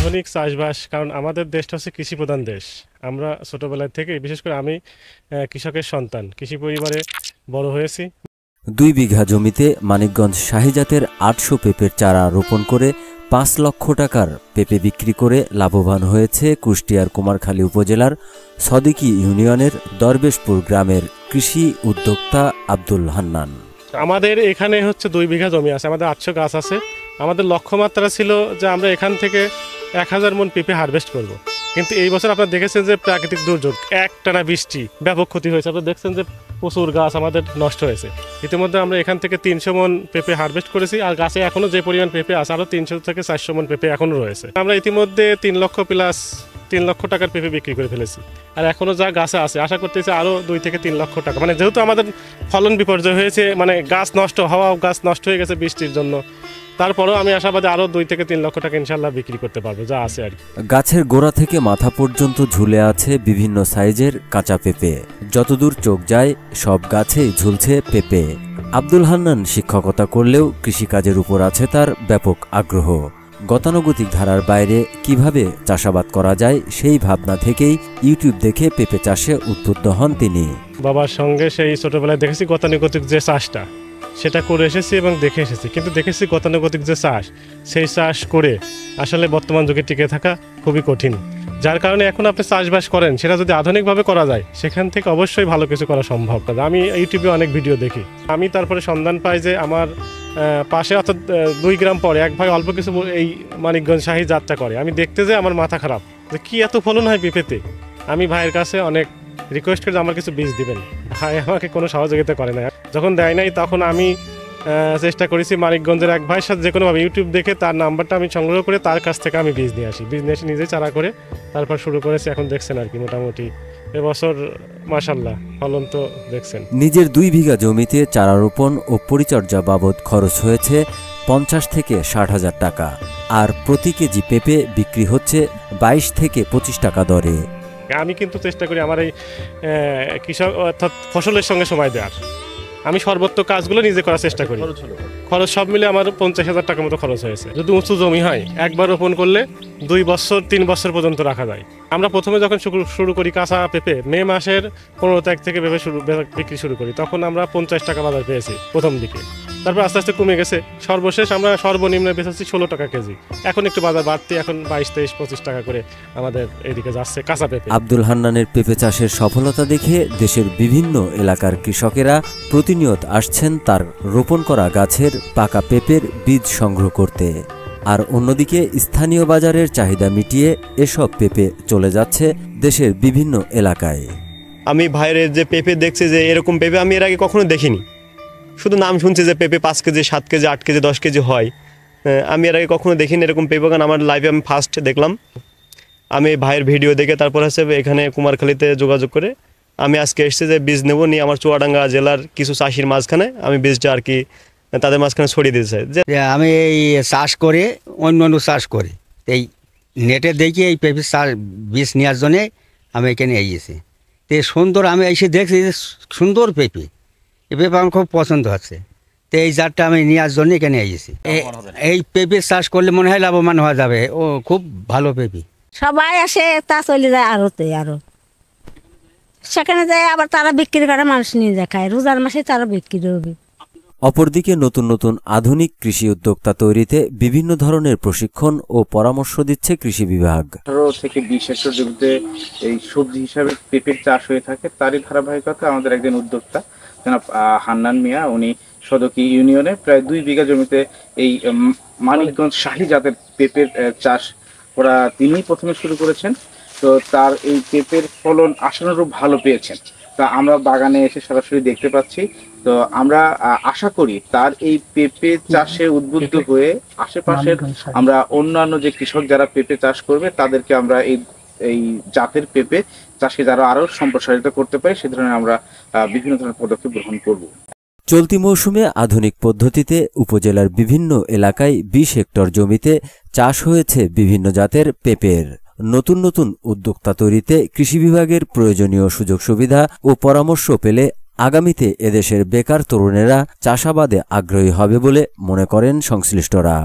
আধুনিক চাষবাস, কারণ আমাদের দেশটা হচ্ছে কৃষি প্রধান দেশ। আমরা ছোটবেলা থেকে, বিশেষ করে আমি কৃষকের সন্তান, কৃষি পরিবারে বড় হয়েছি। 2 বিঘা জমিতে মানিকগঞ্জ শাহী জাতের 800 পেঁপের চারা রোপণ করে 5 লক্ষ টাকার পেঁপে বিক্রি করে লাভবান হয়েছে কুষ্টিয়ার কুমারখালী উপজেলার সদিকি ইউনিয়নের দরবেশপুর গ্রামের কৃষি উদ্যোক্তা আব্দুল হান্নান। আমাদের এখানে হচ্ছে 2 বিঘা জমি আছে, আমাদের 800 গাছ আছে। আমাদের লক্ষ্যমাত্রা ছিল যে আমরা এখান থেকে 1000 মণ পেঁপে হারভেস্ট করব। কিন্তু এই বছর আপনারা দেখেছেন যে প্রাকৃতিক দুর্যোগ, একটানা বৃষ্টি, ব্যাপক ক্ষতি হয়েছে। আপনারা দেখছেন যে প্রচুর গাছ আমাদের নষ্ট হয়েছে। ইতিমধ্যে আমরা এখান থেকে 300 মণ পেঁপে হারভেস্ট করেছি, আর গাছে এখনও যে পরিমাণ পেঁপে আছে আরও 300 থেকে 400 মণ পেঁপে এখনও রয়েছে। আমরা ইতিমধ্যে 3 লক্ষ প্লাস 3 লক্ষ টাকার পেঁপে বিক্রি করে ফেলেছি, আর এখনও যা গাছে আছে আশা করতেছি আরও 2 থেকে 3 লক্ষ টাকা। মানে যেহেতু আমাদের ফলন বিপর্যয় হয়েছে, মানে গাছ নষ্ট হওয়া, গাছ নষ্ট হয়ে গেছে বৃষ্টির জন্য, তারপরেও আমি আশাবাদী আরও 2 থেকে 3 লক্ষ টাকা ইনশাল্লাহ বিক্রি করতে পারবো যা আছে আর কি। গাছের গোড়া থেকে মাথা পর্যন্ত ঝুলে আছে বিভিন্ন সাইজের কাঁচা পেঁপে। যতদূর চোখ যায় সব গাছেই ঝুলছে পেঁপে। আব্দুল হান্নান শিক্ষকতা করলেও কৃষিকাজের উপর আছে তার ব্যাপক আগ্রহ। গতানুগতিক ধারার বাইরে কিভাবে চাষাবাদ করা যায় সেই ভাবনা থেকেই ইউটিউব দেখে পেঁপে চাষে উদ্বুদ্ধ হন তিনি। বাবার সঙ্গে সেই ছোটবেলায় দেখেছি গতানুগতিক যে চাষটা, সেটা করে এসেছি এবং দেখে এসেছি। কিন্তু দেখেছি গতানুগতিক যে চাষ, সেই চাষ করে আসলে বর্তমান যুগে টিকে থাকা খুবই কঠিন। যার কারণে এখন আপনি চাষবাস করেন, সেটা যদি আধুনিকভাবে করা যায় সেখান থেকে অবশ্যই ভালো কিছু করা সম্ভব। আমি ইউটিউবে অনেক ভিডিও দেখি। আমি তারপরে সন্ধান পাই যে আমার পাশে অর্থাৎ 2 গ্রাম পরে এক ভাই অল্প কিছু এই মানিকগঞ্জ শাহী জাতটা করে। আমি দেখতে যে আমার মাথা খারাপ যে কি এত ফলন হয় পেঁপেতে। আমি ভাইয়ের কাছে অনেক রিকোয়েস্ট করে আমার কিছু বীজ দিবেন, ভাই আমাকে কোনো সহযোগিতা করে না। যখন দেয় নাই তখন আমি চেষ্টা করেছি মানিকগঞ্জের এক ভাইয়ের সাথে যে কোনোভাবে ইউটিউব দেখে তার নাম্বারটা আমি সংগ্রহ করে তার কাছ থেকে আমি বীজ নিয়ে আসি। বীজ নিয়ে এসে নিজে চারা করে তারপর শুরু করেছি। এখন দেখছেন আর কি মোটামুটি এবছর মাশাআল্লাহ ফলন তো দেখছেন। নিজের 2 বিঘা জমিতে চারা রোপণ ও পরিচর্যা বাবদ খরচ হয়েছে 50 থেকে 60 হাজার টাকা, আর প্রতি কেজি পেঁপে বিক্রি হচ্ছে 22 থেকে 25 টাকা দরে। আমি কিন্তু চেষ্টা করি আমার এই কৃষক অর্থাৎ ফসলের সঙ্গে সময় দেওয়ার। আমি সর্বোচ্চ কাজগুলো নিজে করার চেষ্টা করি। খরচ সব মিলে আমার 50,000 টাকার মতো খরচ হয়েছে। যদি উঁচু জমি হয় একবার রোপণ করলে 2 বছর 3 বছর পর্যন্ত রাখা যায়। আমরা প্রথমে যখন শুরু করি কাঁচা পেঁপে, মে মাসের 15 তারিখ থেকে পেঁপে বিক্রি শুরু করি, তখন আমরা 50 টাকা বাজার পেয়েছি প্রথম দিকে। তারপর আস্তে আস্তে কমে গেছে, সর্বশেষ আমরা সর্বনিম্ন বেচেছি 16 টাকা কেজি। এখন একটু বাজার বাড়তি, এখন 22, 23, 25 টাকা করে আমাদের এদিকে যাচ্ছে কাঁচা পেঁপে। আব্দুল হান্নানের পেঁপে চাষের সফলতা দেখে দেশের বিভিন্ন এলাকার কৃষকেরা প্রতিনিয়ত আসছেন তার রোপণ করা গাছের পাকা পেঁপের বীজ সংগ্রহ করতে। আর অন্যদিকে স্থানীয় বাজারের চাহিদা মিটিয়ে এসব পেঁপে চলে যাচ্ছে দেশের বিভিন্ন এলাকায়। আমি ভাইয়ের যে পেঁপে দেখছি যে এরকম পেঁপে আমি এর আগে কখনো দেখিনি। শুধু নাম শুনছি যে পেঁপে 5 কেজি, 7 কেজি, 8 কেজি, 10 কেজি হয়। আমি এর আগে কখনো দেখিনি এরকম পেঁপে বাগান। আমার লাইফে আমি ফার্স্ট দেখলাম। আমি ভাইয়ের ভিডিও দেখে তারপর হচ্ছে এখানে কুমারখালীতে যোগাযোগ করে আমি আজকে এসেছি যে বীজ নেব নিয়ে আমার চুয়াডাঙ্গা জেলার কিছু চাষির মাঝখানে আমি বীজটা আর কি তাদের মাঝখানে ছড়িয়ে দিতে চাই। যে আমি এই চাষ করে অন্য চাষ করি, এই নেটে দেখি এই পেঁপে চাষ বীজ নেওয়ার জন্যে আমি এখানে এসেছি। তো সুন্দর আমি এসে দেখছি যে সুন্দর পেঁপে, এই পেঁপে আমার খুব পছন্দ হচ্ছে। তো এই জাতটা আমি নেওয়ার জন্য এখানে এসেছি। এই পেঁপে চাষ করলে মনে হয় লাভবান হওয়া যাবে। ও খুব ভালো পেঁপে। সবাই আসে, তা চলে যায় আরও সেখানে যায়, আবার তারা বিক্রি করে, মানুষ নিয়ে যায় খায়। রোজার মাসে তারা বিক্রি হবে। অপরদিকে নতুন নতুন আধুনিক কৃষি উদ্যোক্তা তৈরিতে বিভিন্ন ধরনের প্রশিক্ষণ ও পরামর্শ দিচ্ছে কৃষি বিভাগ। 18 থেকে 20 হেক্টর জমিতে এই সবজি হিসাবে পেঁপের চাষ হয়ে থাকে। তারই ধারাবাহিকতা আমাদের একজন উদ্যোক্তা জনাব হান্নান মিয়া, উনি সদকি ইউনিয়নে প্রায় 2 বিঘা জমিতে এই মানিকগঞ্জ শাহী জাতের পেঁপের চাষ ওরা তিনিই প্রথমে শুরু করেছেন। তো তার এই পেঁপের ফলন আশানুরূপ ভালো পেয়েছেন। তা আমরা বাগানে এসে সরাসরি দেখতে পাচ্ছি। তো আমরা আশা করি তার এই পেঁপে চাষে উদ্বুদ্ধ হয়ে আশেপাশের আমরা অন্যান্য যে কৃষক যারা পেঁপে চাষ করবে তাদেরকে আমরা এই জাতের পেঁপে চাষকে যারা আরো সম্প্রসারিত করতে পারি সে ধরনের আমরা বিভিন্ন ধরনের পদক্ষেপ গ্রহণ করব। চলতি মৌসুমে আধুনিক পদ্ধতিতে উপজেলার বিভিন্ন এলাকায় 20 হেক্টর জমিতে চাষ হয়েছে বিভিন্ন জাতের পেঁপের। নতুন নতুন উদ্যোক্তা তৈরিতে কৃষি বিভাগের প্রয়োজনীয় সুযোগ সুবিধা ও পরামর্শ পেলে আগামীতে এদেশের বেকার তরুণেরা চাষাবাদে আগ্রহী হবে বলে মনে করেন সংশ্লিষ্টরা।